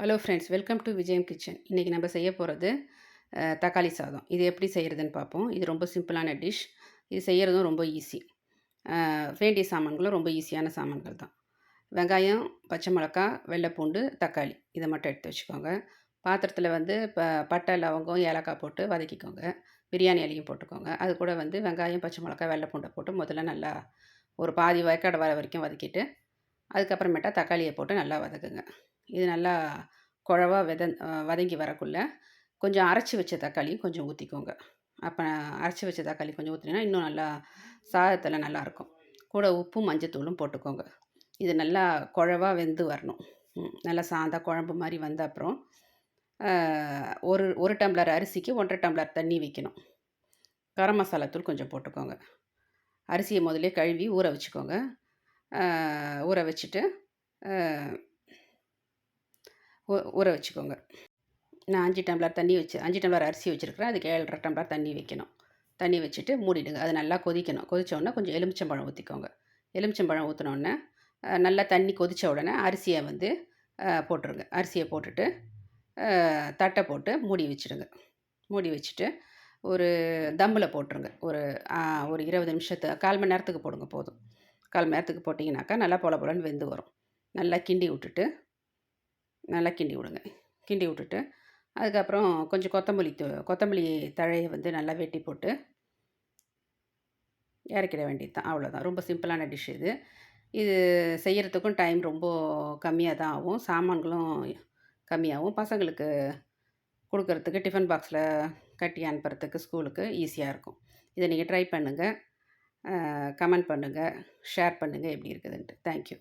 Hello friends, welcome to விஜயம் kitchen. இன்றைக்கி நம்ம செய்ய போகிறது தக்காளி சாதம். இது எப்படி செய்கிறதுன்னு பார்ப்போம். இது ரொம்ப சிம்பிளான டிஷ். இது செய்கிறதும் ரொம்ப ஈஸி. வேண்டிய சாமான்களும் ரொம்ப ஈஸியான சாமான்கள் தான். வெங்காயம், பச்சை மிளகா, வெள்ளை பூண்டு, தக்காளி இதை மட்டும் எடுத்து வச்சுக்கோங்க. பாத்திரத்தில் வந்து பட்டை, லவங்கம், ஏலக்காய் போட்டு வதக்கிக்கோங்க. பிரியாணி இலையும் போட்டுக்கோங்க. அது கூட வந்து வெங்காயம், பச்சை மிளகா, வெள்ளை பூண்டை போட்டு முதல்ல நல்லா ஒரு பாதி வேக்காடு வர வரைக்கும் வதக்கிட்டு, அதுக்கப்புறமேட்டா தக்காளியை போட்டு நல்லா வதக்குங்க. இது நல்லா குழவா வதங்கி வரக்குள்ள கொஞ்சம் அரைச்சி வச்ச தக்காளியும் கொஞ்சம் ஊற்றிக்கோங்க. அப்போ அரைச்சி வச்ச தக்காளி கொஞ்சம் ஊற்றினீங்கன்னா இன்னும் நல்லா சாதத்தில் நல்லாயிருக்கும். கூட உப்பும் மஞ்சத்தூளும் போட்டுக்கோங்க. இது நல்லா குழவா வெந்து வரணும். நல்லா சாதா குழம்பு மாதிரி வந்த அப்புறம் ஒரு ஒரு டம்ளர் அரிசிக்கு 1.5 டம்ளர் தண்ணி வைக்கணும். கரம் மசாலா தூள் கொஞ்சம் போட்டுக்கோங்க. அரிசியை முதல்ல கழுவி ஊற வச்சுக்கோங்க. ஊற வச்சுட்டு ஊற வச்சுக்கோங்க. நான் 5 டம்ளர் தண்ணி 5 டம்ளர் அரிசி வச்சுருக்கிறேன். அதுக்கு 7.5 டம்ளர் தண்ணி வைக்கணும். தண்ணி வச்சுட்டு மூடிடுங்க. அது நல்லா கொதிக்கணும். கொதிச்ச கொஞ்சம் எலுமிச்சம்பழம் ஊற்றிக்கோங்க. எலுமிச்சம்பழம் ஊற்றினோடனே நல்லா தண்ணி கொதித்த உடனே அரிசியை வந்து போட்டுருங்க. அரிசியை போட்டுட்டு தட்டை போட்டு மூடி வச்சுடுங்க. மூடி வச்சுட்டு ஒரு தம்மில் போட்டுருங்க. ஒரு 20 நிமிஷத்துக்கு 1/4 மணி நேரத்துக்கு போடுங்க போதும். 1/4 மணி நேரத்துக்கு போட்டிங்கனாக்கா நல்லா பொல பொலன்னு வெந்து வரும். நல்லா கிண்டி விடுங்க. கிண்டி விட்டுட்டு அதுக்கப்புறம் கொஞ்சம் கொத்தமல்லி தழையை வந்து நல்லா வெட்டி போட்டு இறக்கிட வேண்டியது தான். அவ்வளோதான். ரொம்ப சிம்பிளான டிஷ் இது. இது செய்கிறதுக்கும் டைம் ரொம்ப கம்மியாக தான் ஆகும். சாமான்களும் கம்மியாகும். பசங்களுக்கு கொடுக்கறதுக்கு டிஃபன் பாக்ஸில் கட்டி அனுப்புறதுக்கு ஸ்கூலுக்கு ஈஸியாக இருக்கும். இதை நீங்கள் ட்ரை பண்ணுங்கள். கமெண்ட் பண்ணுங்கள். ஷேர் பண்ணுங்கள் எப்படி இருக்குதுன்ட்டு. தேங்க்யூ.